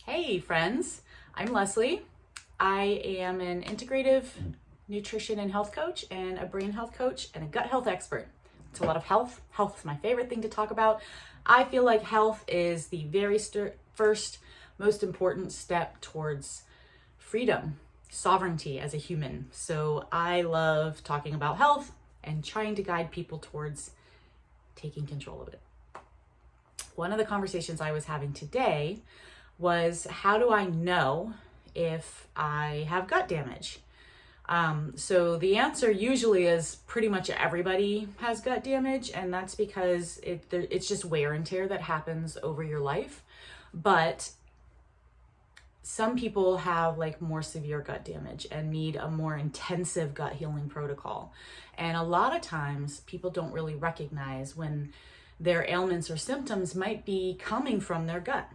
Hey friends, I'm Leslie. I am an integrative nutrition and health coach and a brain health coach and a gut health expert. It's a lot of health. Health is my favorite thing to talk about. I feel like health is the very first, most important step towards freedom, sovereignty as a human. So I love talking about health and trying to guide people towards taking control of it. One of the conversations I was having today was, how do I know if I have gut damage? So the answer usually is pretty much everybody has gut damage, and that's because it's just wear and tear that happens over your life. But some people have like more severe gut damage and need a more intensive gut healing protocol. And a lot of times people don't really recognize when their ailments or symptoms might be coming from their gut.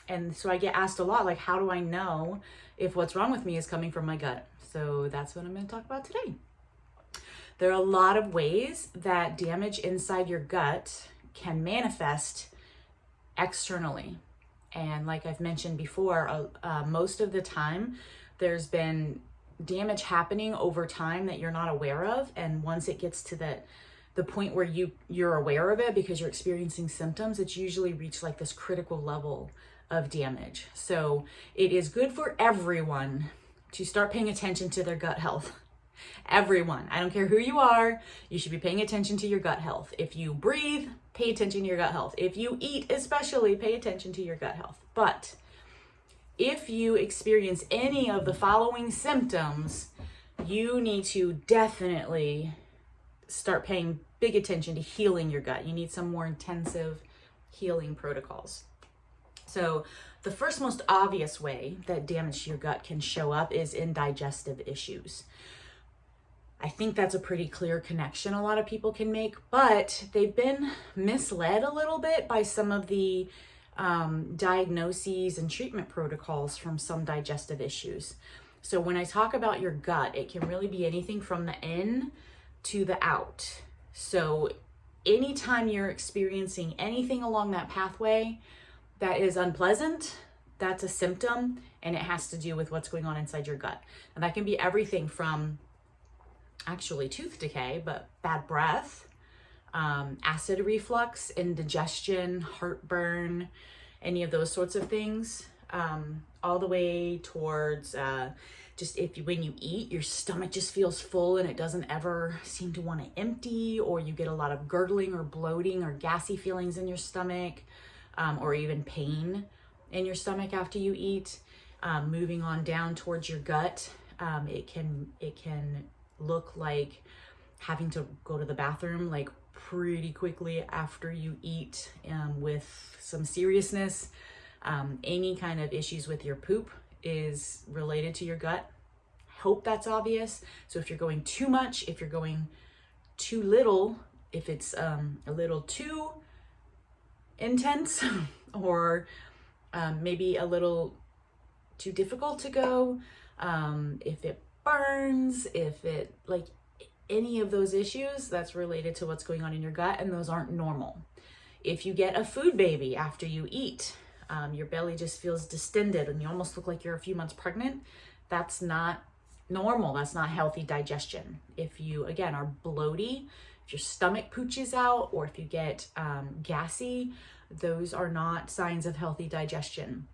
And so I get asked a lot, like, how do I know if what's wrong with me is coming from my gut? So that's what I'm going to talk about today. There are a lot of ways that damage inside your gut can manifest externally. And like I've mentioned before, most of the time, there's been damage happening over time that you're not aware of. And once it gets to the point where you're aware of it because you're experiencing symptoms, it's usually reached like this critical level of damage. So it is good for everyone to start paying attention to their gut health. Everyone, I don't care who you are, you should be paying attention to your gut health. If you breathe, pay attention to your gut health. If you eat, especially, pay attention to your gut health. But if you experience any of the following symptoms, you need to definitely start paying big attention to healing your gut. You need some more intensive healing protocols. So the first most obvious way that damage to your gut can show up is in digestive issues. I think that's a pretty clear connection a lot of people can make, but they've been misled a little bit by some of the diagnoses and treatment protocols from some digestive issues. So when I talk about your gut, it can really be anything from the in to the out. So anytime you're experiencing anything along that pathway that is unpleasant, that's a symptom, and it has to do with what's going on inside your gut. And that can be everything from actually tooth decay, but bad breath, acid reflux, indigestion, heartburn, any of those sorts of things, all the way towards just when you eat, your stomach just feels full and it doesn't ever seem to want to empty, or you get a lot of gurgling or bloating or gassy feelings in your stomach, or even pain in your stomach after you eat. Moving on down towards your gut, it can look like having to go to the bathroom like pretty quickly after you eat, with some seriousness. Any kind of issues with your poop is related to your gut. Hope that's obvious. So if you're going too much, if you're going too little, if it's a little too intense, or maybe a little too difficult to go, if it burns, if it, like, any of those issues, that's related to what's going on in your gut, and those aren't normal. If you get a food baby after you eat, your belly just feels distended and you almost look like you're a few months pregnant, that's not normal. That's not healthy digestion. If you, again, are bloaty, if your stomach pooches out, or if you get gassy, those are not signs of healthy digestion.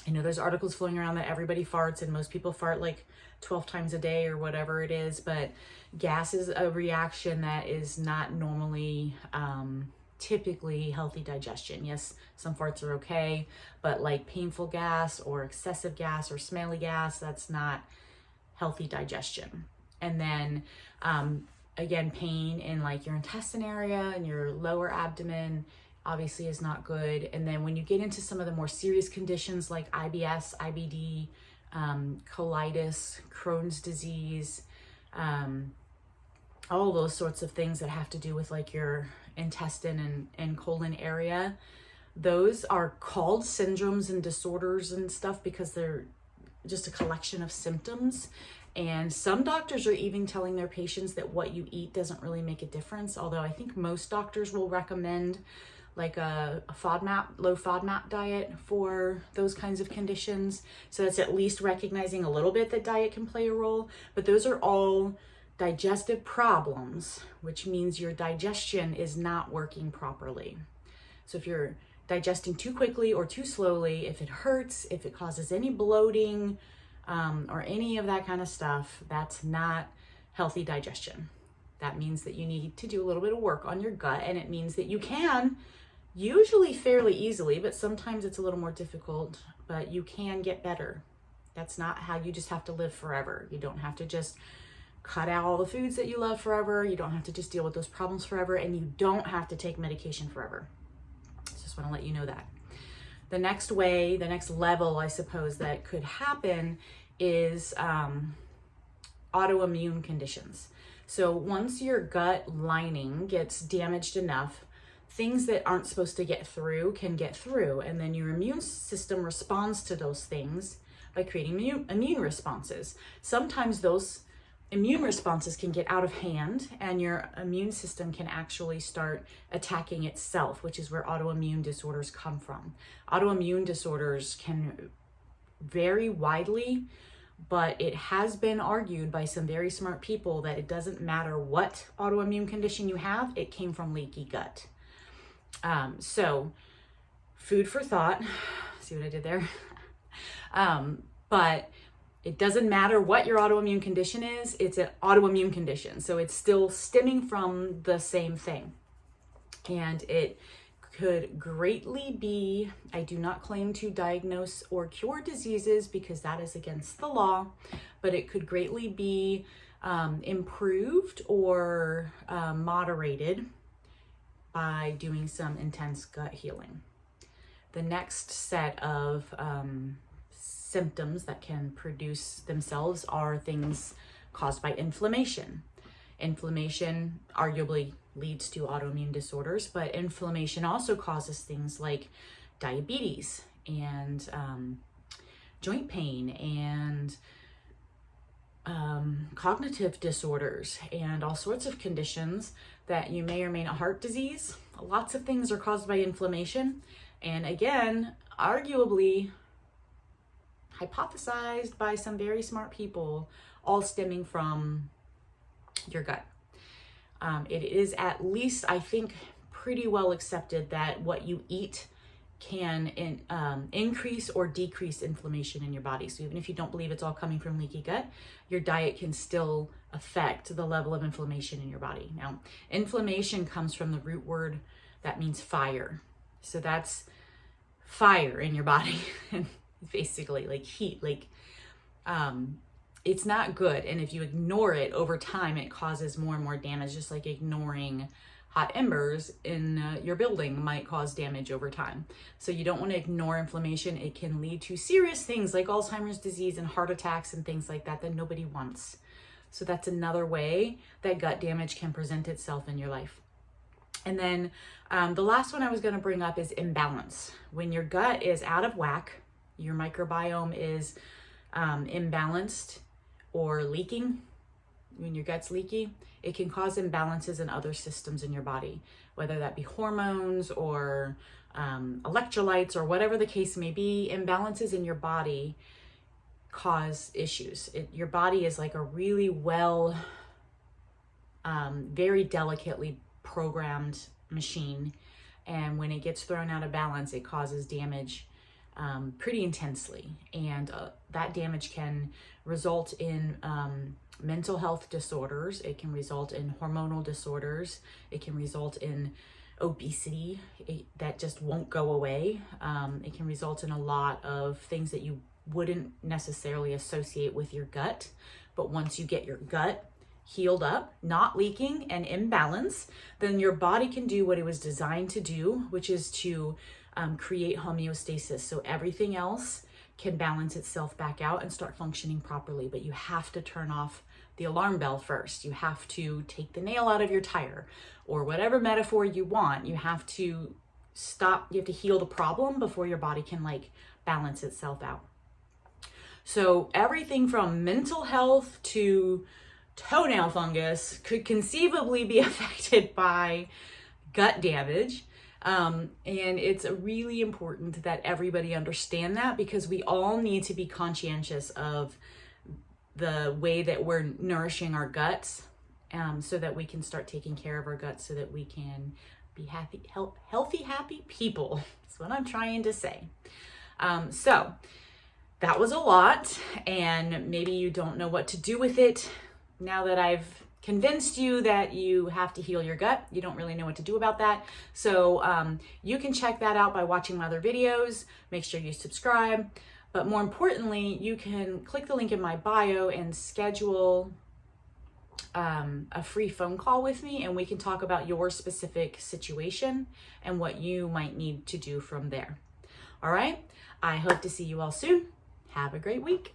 I know there's articles floating around that everybody farts, and most people fart like 12 times a day or whatever it is, but gas is a reaction that is not normally typically healthy digestion. Yes, some farts are okay, but like painful gas or excessive gas or smelly gas, that's not healthy digestion. And then again, pain in like your intestine area and your lower abdomen obviously is not good. And then when you get into some of the more serious conditions like IBS, IBD, colitis, Crohn's disease, all those sorts of things that have to do with like your intestine and colon area, those are called syndromes and disorders and stuff because they're just a collection of symptoms. And some doctors are even telling their patients that what you eat doesn't really make a difference, although I think most doctors will recommend like a FODMAP, low FODMAP diet for those kinds of conditions. So that's at least recognizing a little bit that diet can play a role, but those are all digestive problems, which means your digestion is not working properly. So if you're digesting too quickly or too slowly, if it hurts, if it causes any bloating, or any of that kind of stuff, that's not healthy digestion. That means that you need to do a little bit of work on your gut, and it means that you can, usually fairly easily, but sometimes it's a little more difficult, but you can get better. That's not how you just have to live forever. You don't have to just cut out all the foods that you love forever. You don't have to just deal with those problems forever, and you don't have to take medication forever. Just want to let you know that. The next way, the next level, I suppose, that could happen is autoimmune conditions. So once your gut lining gets damaged enough, things that aren't supposed to get through can get through, and then your immune system responds to those things by creating immune responses. Sometimes those immune responses can get out of hand, and your immune system can actually start attacking itself, which is where autoimmune disorders come from. Autoimmune disorders can vary widely, but it has been argued by some very smart people that it doesn't matter what autoimmune condition you have, it came from leaky gut. So food for thought. See what I did there? But it doesn't matter what your autoimmune condition is, it's an autoimmune condition. So it's still stemming from the same thing. And it could greatly be, I do not claim to diagnose or cure diseases because that is against the law, but it could greatly be improved or moderated by doing some intense gut healing. The next set of symptoms that can produce themselves are things caused by inflammation. Inflammation arguably leads to autoimmune disorders, but inflammation also causes things like diabetes and joint pain and cognitive disorders and all sorts of conditions that you may or may not, heart disease. Lots of things are caused by inflammation. And again, arguably hypothesized by some very smart people, all stemming from your gut. It is at least, I think, pretty well accepted that what you eat can increase or decrease inflammation in your body. So even if you don't believe it's all coming from leaky gut, your diet can still affect the level of inflammation in your body. Now, inflammation comes from the root word that means fire. So that's fire in your body, basically, like heat, like it's not good. And if you ignore it over time, it causes more and more damage, just like ignoring hot embers in your building might cause damage over time. So you don't want to ignore inflammation. It can lead to serious things like Alzheimer's disease and heart attacks and things like that nobody wants. So that's another way that gut damage can present itself in your life. And then the last one I was going to bring up is imbalance. When your gut is out of whack, your microbiome is imbalanced or leaking, when your gut's leaky, it can cause imbalances in other systems in your body, whether that be hormones or electrolytes or whatever the case may be. Imbalances in your body cause issues. Your body is like a really well, very delicately programmed machine. And when it gets thrown out of balance, it causes damage pretty intensely. And that damage can result in mental health disorders. It can result in hormonal disorders. It can result in obesity that just won't go away. It can result in a lot of things that you wouldn't necessarily associate with your gut. But once you get your gut healed up, not leaking and in balance, then your body can do what it was designed to do, which is to create homeostasis. So everything else can balance itself back out and start functioning properly. But you have to turn off the alarm bell first. You have to take the nail out of your tire, or whatever metaphor you want. You have to stop, you have to heal the problem before your body can like balance itself out. So everything from mental health to toenail fungus could conceivably be affected by gut damage. And it's really important that everybody understand that, because we all need to be conscientious of the way that we're nourishing our guts, so that we can start taking care of our guts, so that we can be healthy, happy people. That's what I'm trying to say. So that was a lot, and maybe you don't know what to do with it. Now that I've convinced you that you have to heal your gut, you don't really know what to do about that. So you can check that out by watching my other videos. Make sure you subscribe. But more importantly, you can click the link in my bio and schedule a free phone call with me, and we can talk about your specific situation and what you might need to do from there. All right. I hope to see you all soon. Have a great week.